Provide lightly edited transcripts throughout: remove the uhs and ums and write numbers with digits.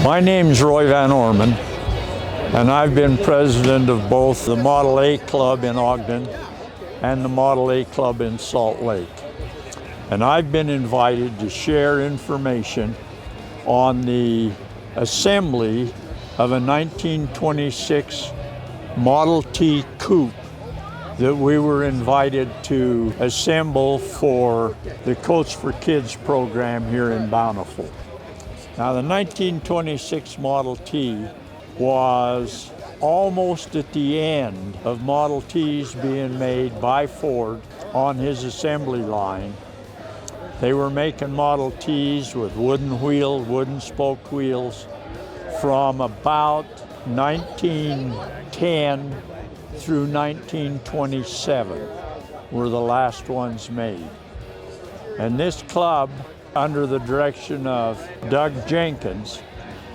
My name's Roy Van Orman, and I've been president of both the Model A Club in Ogden and the Model A Club in Salt Lake. And I've been invited to share information on the assembly of a 1926 Model T Coupe that we were invited to assemble for the Coach for Kids program here in Bountiful. Now, the 1926 Model T was almost at the end of Model Ts being made by Ford on his assembly line. They were making Model Ts with wooden spoke wheels from about 1910 through 1927 were the last ones made. And this club, under the direction of Doug Jenkins,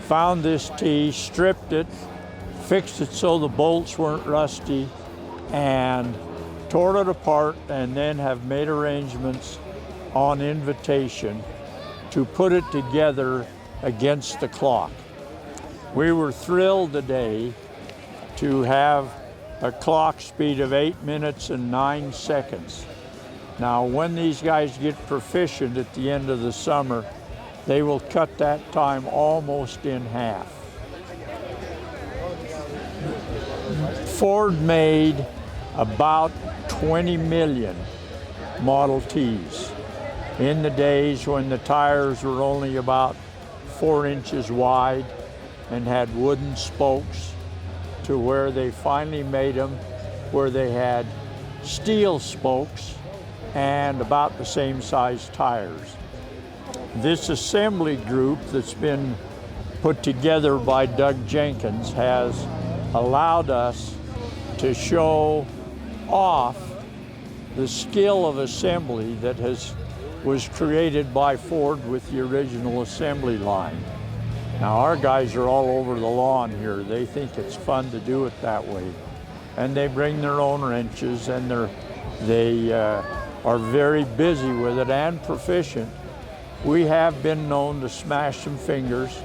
found this T, stripped it, fixed it so the bolts weren't rusty, and tore it apart, and then have made arrangements on invitation to put it together against the clock. We were thrilled today to have a clock speed of 8 minutes and 9 seconds. Now, when these guys get proficient at the end of the summer, they will cut that time almost in half. Ford made about 20 million Model Ts in the days when the tires were only about 4 inches wide and had wooden spokes, to where they finally made them where they had steel spokes and about the same size tires. This assembly group that's been put together by Doug Jenkins has allowed us to show off the skill of assembly that was created by Ford with the original assembly line. Now, our guys are all over the lawn here. They think it's fun to do it that way. And they bring their own wrenches, and they are very busy with it and proficient. We have been known to smash some fingers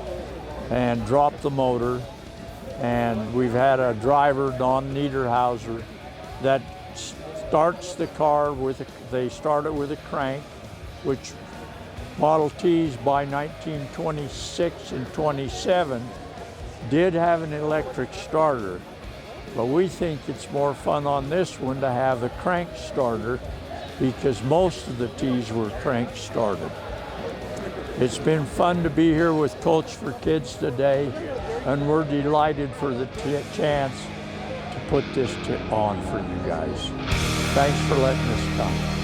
and drop the motor, and we've had a driver, Don Niederhauser, that starts the car they start it with a crank, which Model Ts by 1926 and 27 did have an electric starter, but we think it's more fun on this one to have the crank starter, because most of the Ts were crank started. It's been fun to be here with Coach for Kids today, and we're delighted for the chance to put this on for you guys. Thanks for letting us come.